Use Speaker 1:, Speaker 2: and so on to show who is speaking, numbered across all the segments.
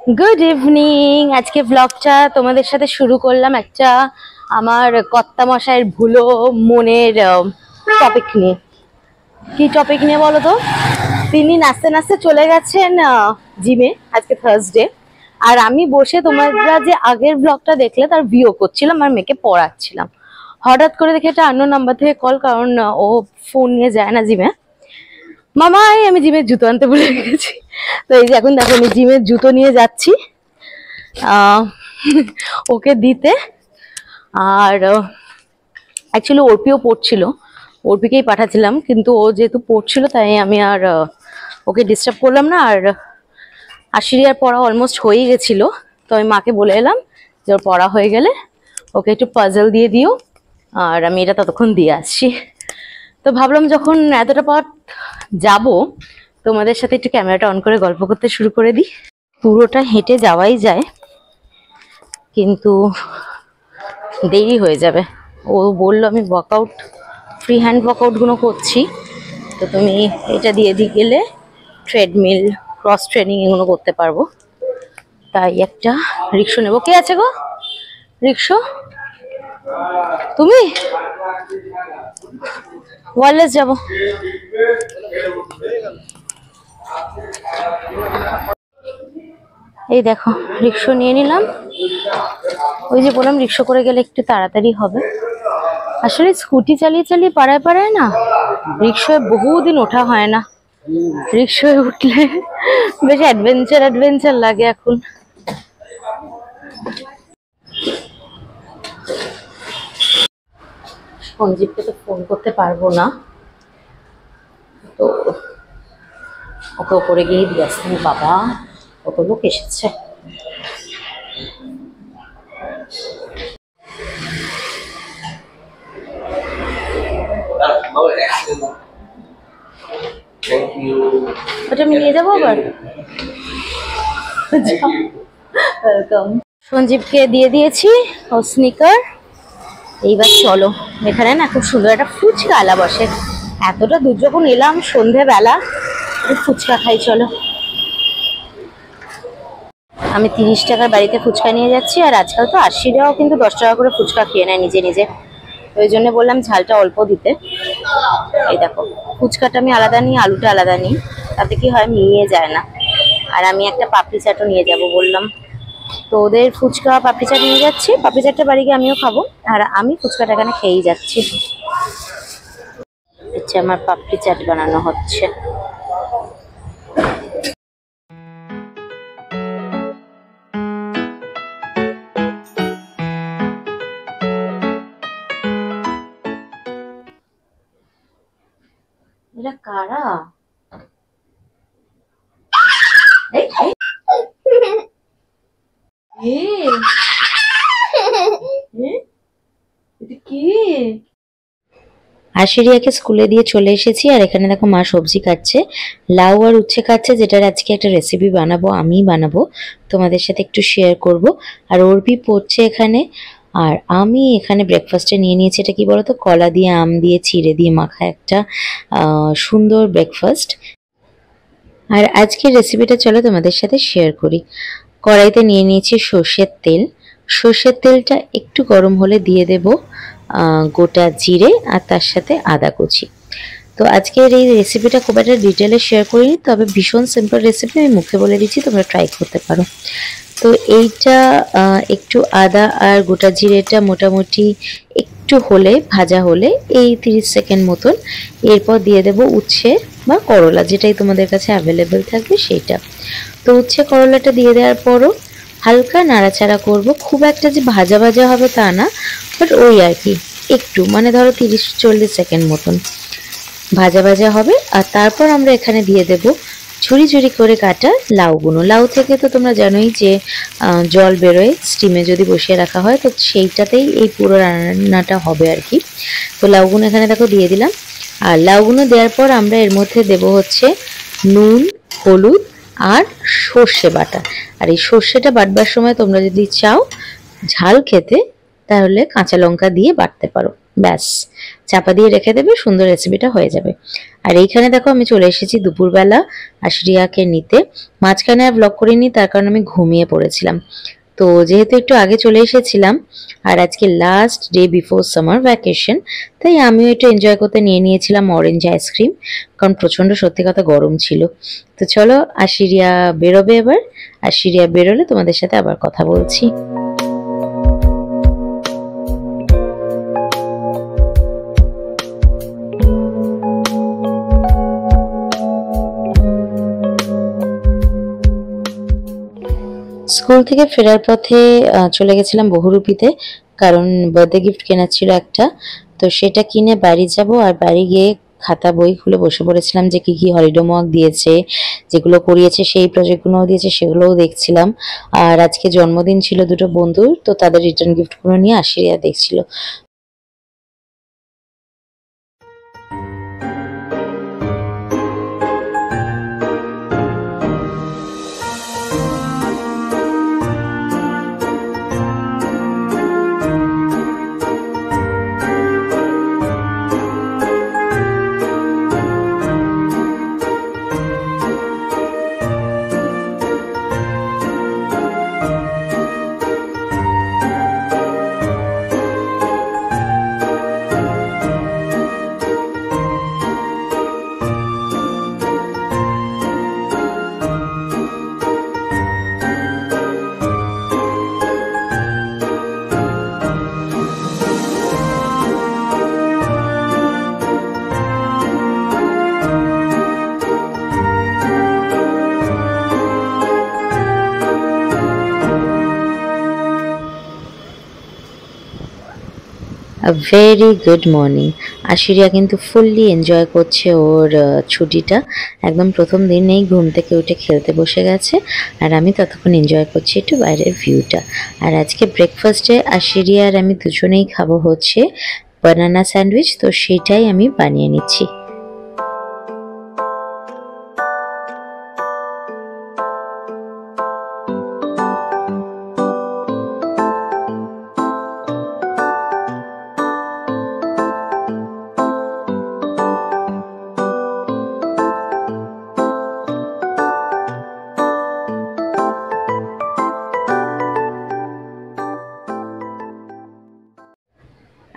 Speaker 1: Good evening. আজকে ব্লগটা তোমাদের সাথে শুরু করলাম একটা আমার কর্তা মশাইয়ের ভুলো মনের টপিক নিয়ে। কি টপিক নিয়ে বলো তো? তিনি নাচতে নাচতে চলে গেছেন জিমে, আজকে থার্সডে। আর আমি বসে তোমরা যে আগের ব্লগটা দেখলে তার ভিডিও করছিলাম আর মেয়েকে পড়াচ্ছিলাম। হঠাৎ করে দেখে একটা অন্য নাম্বার থেকে কল, কারণ ও ফোন নিয়ে যায় না জিমে। মামাই আমি জিমের জুতো আনতে ভুলে গেছি। তো এই যে এখন দেখো আমি জিমের জুতো নিয়ে যাচ্ছি ওকে দিতে। আর অ্যাকচুয়ালি অর্পিও পড়ছিল, অর্পিকেই পাঠাচ্ছিলাম, কিন্তু ও যেহেতু পড়ছিল তাই আমি আর ওকে ডিস্টার্ব করলাম না। আর আশিরিয়ার পড়া অলমোস্ট হয়েই গেছিল, তো আমি মাকে বলে এলাম যে ওর পড়া হয়ে গেলে ওকে একটু পাজল দিয়ে দিও, আর আমি এটা ততক্ষণ দিয়ে আসছি। তো ভাবলাম যখন এতটা পথ যাব তোমাদের সাথে একটু ক্যামেরাটা অন করে গল্প করতে শুরু করে দিই। পুরোটা হেঁটে যাওয়াই যায়, কিন্তু দেরি হয়ে যাবে। ও বললো আমি ওয়ার্কআউট, ফ্রি হ্যান্ড ওয়ার্কআউটগুলো করছি, তো তুমি এটা দিয়ে গেলে ট্রেডমিল, ক্রস ট্রেনিং এগুলো করতে পারবো। তাই একটা রিক্সা নেবো। কে আছে গো? রিক্সা তুমি? ওয়ারলেস যাবো। এই দেখো রিক্সা নিয়ে নিলাম। ওই যে বললাম রিক্সা করে গেলে একটু তাড়াতাড়ি হবে। আসলে স্কুটি চালিয়ে চালিয়ে পাড়ায় পাড়ায় না, রিক্সায় বহুদিন ওঠা হয় না। রিক্সায় উঠলে বেশ অ্যাডভেঞ্চার লাগে এখন। সঞ্জীবকে তো ফোন করতে পারবো না, তো ওকে ওপরে গিয়ে দিয়ে আসতে। বাবা কত লোক এসেছে। ওটা আমি নিয়ে যাবো আবার। ওয়েলকাম। সঞ্জীবকে দিয়ে দিয়েছি ও স্নিকার। এইবার চলো, এখানে না খুব সুন্দর একটা ফুচকা আলা বসে। এতটা দূর যখন এলাম সন্ধেবেলা, ফুচকা খাই চলো। আমি 30 টাকার বাড়িতে ফুচকা নিয়ে যাচ্ছি, আর আজকাল তো আশিরাও কিন্তু 10 টাকা করে ফুচকা খেয়ে নেয় নিজে নিজে। ওই জন্য বললাম ঝালটা অল্প দিতে। এই দেখো ফুচকাটা আমি আলাদা নিই, আলুটা আলাদা নিই, তাতে কি হয় মিলিয়ে যায় না। আর আমি একটা পাপড়ি চাটও নিয়ে যাব বললাম। তো ওদের ফুচকা পাপড়ি চাট নিয়ে যাচ্ছি, পাপড়ি চাটটা বাড়ি গিয়ে আমিও খাবো, আর আমি ফুচকাটা এখানে খেয়েই যাচ্ছি। আচ্ছা আমার পাপড়ি চাট বানানো হচ্ছে। এরা কারা? আশিরিয়াকে স্কুলে দিয়ে চলে এসেছি, আর এখানে দেখো মা সবজি কাটছে, লাউ আর উচ্ছে কাটছে, যেটার আজকে একটা রেসিপি বানাবো, আমিই বানাবো, তোমাদের সাথে একটু শেয়ার করব। আর অর্পি পড়ছে এখানে, আর আমি এখানে ব্রেকফাস্টে নিয়ে নিয়েছি এটা কি বলতো, কলা দিয়ে আম দিয়ে চিড়ে দিয়ে মাখা একটা সুন্দর ব্রেকফাস্ট। আর আজকের রেসিপিটা চলো তোমাদের সাথে শেয়ার করি। কড়াইতে নিয়ে নিয়েছি সর্ষের তেল। সর্ষের তেলটা একটু গরম হলে দিয়ে দেব গোটা জিরে আর তার সাথে আদা কুচি। তো আজকের এই রেসিপিটা খুব একটা ডিটেলে শেয়ার করিনি, তবে ভীষণ সিম্পল রেসিপি, আমি মুখে বলে দিচ্ছি, তোমরা ট্রাই করতে পারো। তো এইটা একটু আদা আর গোটা জিরেটা মোটামুটি একটু হলে ভাজা হলে এই 30 সেকেন্ড মতন, এরপর দিয়ে দেব উচ্ছে বা করলা, যেটাই তোমাদের কাছে অ্যাভেলেবেল থাকবে সেইটা। তো উচ্ছে করলাটা দিয়ে দেওয়ার পরও হালকা নাড়াচাড়া করব, খুব একটা যে ভাজা ভাজা হবে তা না, বাট ওই আর কি একটু, মানে ধরো 30-40 সেকেন্ড মতন ভাজা ভাজা হবে। আর তারপর আমরা এখানে দিয়ে দেব ঝুরি ঝুরি করে কাটা লাউগুলো। লাউ থেকে তো তোমরা জানোই যে জল বেরোয়, স্টিমে যদি বসিয়ে রাখা হয়, তো সেইটাতেই এই পুরো রান্নাটা হবে আর কি। তো লাউগুলো এখানে দেখো দিয়ে দিলাম। আর লাউগুলো দেওয়ার পর আমরা এর মধ্যে দেব হচ্ছে নুন, হলুদ আর সর্ষে বাটা। আর এই সর্ষেটা বাটবার সময় তোমরা যদি চাও ঝাল খেতে, তাহলে কাঁচা লঙ্কা দিয়ে বাটতে পারো। ব্যাস চাপা দিয়ে রেখে দেবে, সুন্দর রেসিপিটা হয়ে যাবে। আর এইখানে দেখো আমি চলে এসেছি দুপুরবেলা আশরিয়াকে নিতে। মাঝখানে আর ব্লগ করিনি, তার কারণ আমি ঘুমিয়ে পড়েছিলাম। তো যেহেতু একটু আগে চলে এসেছিলাম আর আজকে last day before summer vacation, তাই আমিও একটু এনজয় করতে নিয়ে নিয়েছিলাম অরেঞ্জ আইসক্রিম, কারণ প্রচণ্ড সত্যি কথা গরম ছিল। তো চলো আশিরিয়া বেরোবে এবার, আশিরিয়া বেরোলে তোমাদের সাথে আবার কথা বলছি। স্কুল থেকে ফেরার পথে চলে গেছিলাম বহুরূপীতে, কারণ বার্থডে গিফট কেনার ছিল একটা। তো সেটা কিনে বাড়ি যাব, আর বাড়ি গিয়ে খাতা বই খুলে বসে পড়েছিলাম যে কি কি হলিডে ওয়ার্ক দিয়েছে, যেগুলো করিয়েছে সেই প্রজেক্টগুলোও দিয়েছে সেগুলোও দেখছিলাম। আর আজকে জন্মদিন ছিল দুটো বন্ধুর, তো তাদের রিটার্ন গিফটগুলো নিয়ে আশিরিয়া দেখছিল। Very good morning. আশিরিয়া কিন্তু ফুললি এনজয় করছে ওর ছুটিটা। একদম প্রথম দিনেই ঘুম থেকে উঠে খেলতে বসে গেছে, আর আমি ততক্ষণ এনজয় করছি একটু বাইরের ভিউটা। আর আজকে ব্রেকফাস্টে আশিরিয়া আর আমি দুজনেই খাবো হচ্ছে বানানা স্যান্ডউইচ, তো সেটাই আমি বানিয়ে নিচ্ছি।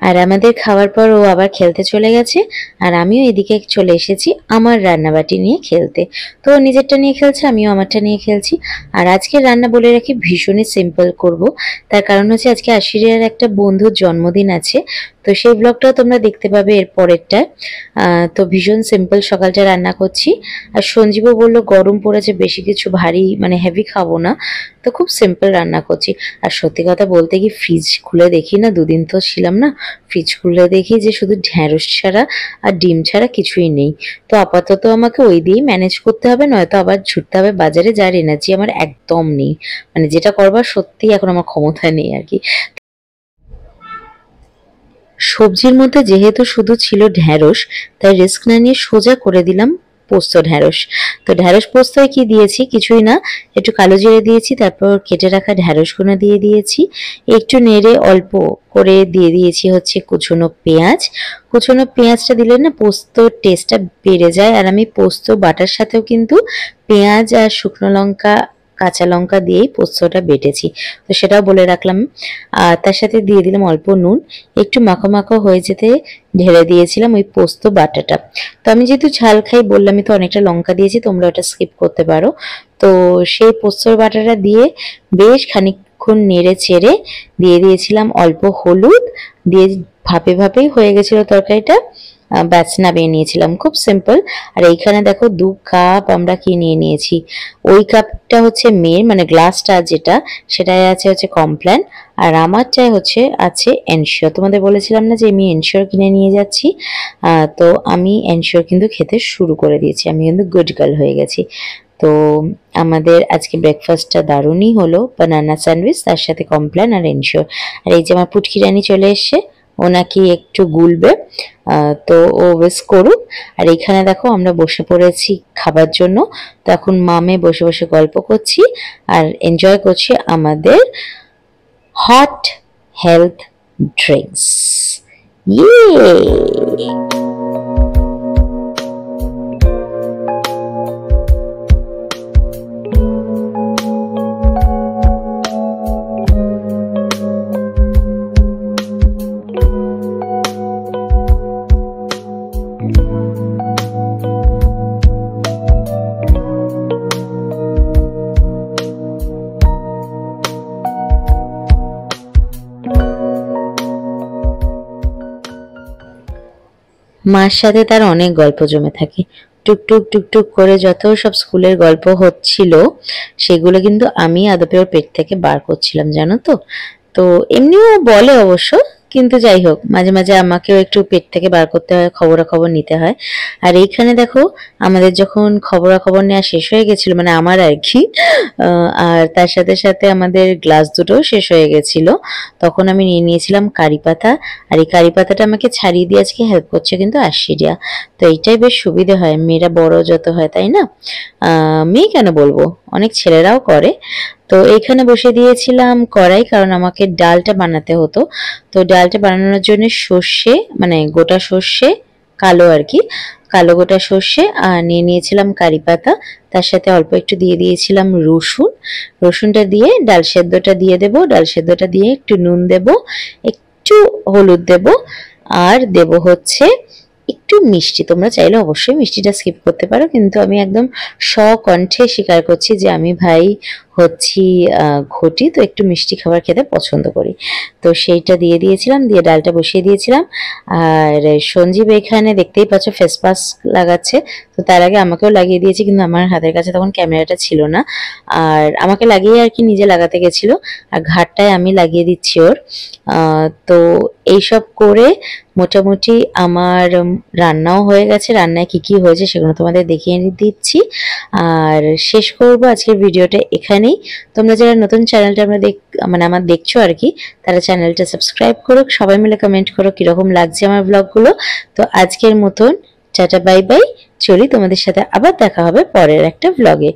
Speaker 1: আর আমাদের খাওয়ার পর ও আবার খেলতে চলে গেছে, আর আমিও এদিকে চলে এসেছি আমার রান্নাবাটি নিয়ে খেলতে। তো ও নিজেরটা নিয়ে খেলছে, আমিও আমারটা নিয়ে খেলছি। আর আজকের রান্না বলে রাখি ভীষণই সিম্পল করব, তার কারণ হচ্ছে আজকে আশিরিয়ার একটা বন্ধুর জন্মদিন আছে, তো সেই ব্লগটাও তোমরা দেখতে পাবে এর পরেরটা। তো ভীষণ সিম্পল সকালটা রান্না করছি। আর সঞ্জীবও বললো গরম পড়েছে, বেশি কিছু ভারী মানে হেভি খাবো না, তো খুব সিম্পল রান্না করছি। আর সত্যি কথা বলতে কি ফ্রিজ খুলে দেখি না, দুদিন তো ছিলাম না, ফ্রিজ খুলে দেখি যে শুধু ঢ্যাঁড়স ছাড়া আর ডিম ছাড়া কিছুই নেই। তো আপাতত আমাকে ওই দিয়েই ম্যানেজ করতে হবে, নয়তো আবার ছুটতে হবে বাজারে, যার এনার্জি আমার একদম নেই। মানে যেটা করবার সত্যি এখন আমার ক্ষমতা নেই আর কি। সবজির মধ্যে যেহেতু শুধু ছিল ঢ্যাঁড়স, তাই রিস্ক না নিয়ে সোজা করে দিলাম পোস্ত ঢ্যাঁড়স। তো ঢ্যাঁড়স পোস্তয় কি দিয়েছি, কিছুই না, একটু কালো জিরে দিয়েছি, তারপর কেটে রাখা ঢ্যাঁড়সগুলো দিয়ে দিয়েছি, একটু নেড়ে অল্প করে দিয়ে দিয়েছি হচ্ছে কুচনো পেঁয়াজ। কুচনো পেঁয়াজটা দিলে না পোস্তর টেস্টটা বেড়ে যায়। আর আমি পোস্ত বাটার সাথেও কিন্তু পেঁয়াজ আর শুকনো লঙ্কা কাঁচা লঙ্কা দিয়েই পোস্তটা বেটেছি, তো সেটাও বলে রাখলাম। আর তার সাথে দিয়ে দিলাম অল্প নুন, একটু মাখো মাখো হয়ে যেতে ঢেলে দিয়েছিলাম ওই পোস্ত বাটাটা। তো আমি যেহেতু ঝাল খাই বললামই, তো অনেকটা লঙ্কা দিয়েছি, তোমরা ওটা স্কিপ করতে পারো। তো সেই পোস্তর বাটাটা দিয়ে বেশ খানিকক্ষণ নেড়ে চেড়ে দিয়ে দিয়েছিলাম অল্প হলুদ, দিয়ে ভাপে ভাপেই হয়ে গেছিল তরকারিটা। ব্যাস নামিয়ে নিয়েছিলাম, খুব সিম্পল। আর এইখানে দেখো 2 কাপ আমরা কি নিয়ে নিয়েছি, ওই কাপটা হচ্ছে মেন মানে গ্লাসটা যেটা, সেটাই আছে হচ্ছে কমপ্ল্যান, আর আমার চাই হচ্ছে আছে এনশিওর। তোমাদের বলেছিলাম না যে আমি এনশিওর কিনে নিয়ে যাচ্ছি, তো আমি এনশিওর কিন্তু খেতে শুরু করে দিয়েছি, আমি কিন্তু গুড গার্ল হয়ে গেছি। তো আমাদের আজকে ব্রেকফাস্টটা দারুণই হলো, বানানা স্যান্ডউইচ তার সাথে কমপ্ল্যান আর এনশিওর। আর এই যে আমার পুটকি রানী চলে এসছে, ও নাকি একটু গুলবে, তো ও বেশ করুক। আর এইখানে দেখো আমরা বসে পড়েছি খাবার জন্য, তো এখন মামে বসে বসে গল্প করছি আর এনজয় করছি আমাদের হট হেলথ ড্রিঙ্কস। ইয়ে মার সাথে তার অনেক গল্প জমে থাকে। টুকটুক টুকটুক করে যত সব স্কুলের গল্প হচ্ছিল সেগুলো কিন্তু আমি আদপে ওর পেট থেকে বার করছিলাম, জানো তো। তো এমনিও বলে অবশ্য, কিন্তু যাই হোক মাঝে মাঝে আমাকেও একটু পেট থেকে বার করতে হয়, খবরাখবর নিতে হয়। আর এইখানে দেখো আমাদের যখন খবরাখবর নেওয়া শেষ হয়ে গেছিল, মানে আমার আর কি, আর তার সাথে সাথে আমাদের গ্লাস দুটোও শেষ হয়ে গেছিল, তখন আমি নিয়ে নিয়েছিলাম কারি পাতা। আর এই কারি পাতাটা আমাকে ছাড়িয়ে দিয়ে আজকে হেল্প করছে কিন্তু আশিরিয়া। তো এইটাই বেশ সুবিধে হয়, মেয়েরা বড় যত হয়, তাই না? মেয়ে কেন বলবো, অনেক ছেলেরাও করে। তো এইখানে বসে দিয়েছিলাম কড়াই, কারণ আমাকে ডালটা বানাতে হতো। তো ডালটা বানানোর জন্য সর্ষে, মানে গোটা সর্ষে, কালো আর কি, কালো গোটা সর্ষে আর নিয়ে নিয়েছিলাম কারি পাতা, তার সাথে অল্প একটু দিয়ে দিয়েছিলাম রসুন। রসুনটা দিয়ে ডাল সেদ্ধটা দিয়ে দেব, ডাল সেদ্ধটা দিয়ে একটু নুন দেব, একটু হলুদ দেব, আর দেব হচ্ছে একটু মিষ্টি। তোমরা চাইলে অবশ্যই মিষ্টিটা স্কিপ করতে পারো, কিন্তু আমি একদম স্বকণ্ঠে স্বীকার করছি যে আমি ভাই হচ্ছি ঘটি, তো একটু মিষ্টি খাবার খেতে পছন্দ করি। তো সেইটা দিয়ে দিয়েছিলাম, দিয়ে ডালটা বসিয়ে দিয়েছিলাম। আর সঞ্জীব এখানে দেখতেই পাচ্ছ ফেস মাস্ক লাগাচ্ছে, তো তার আগে আমাকেও লাগিয়ে দিয়েছি, কিন্তু আমার হাতের কাছে তখন ক্যামেরাটা ছিল না, আর আমাকে লাগিয়ে আর কি নিজে লাগাতে গেছিল, আর ঘাটটায় আমি লাগিয়ে দিচ্ছি ওর। তো এইসব করে মোটামুটি আমার রান্নাও হয়ে গেছে। রান্নায় কি কি হয়েছে সেগুলো তোমাদের দেখিয়ে দিচ্ছি, আর শেষ করব আজকের ভিডিওটা এখানেই। তোমরা যারা নতুন চ্যানেলটা মানে আমার দেখছো আর কি, তারা চ্যানেলটা সাবস্ক্রাইব করো, সবাই মিলে কমেন্ট করো কিরকম লাগছে আমার ব্লগগুলো। তো আজকের মতন টাটা বাই বাই, চলি, তোমাদের সাথে আবার দেখা হবে পরের একটা ব্লগে।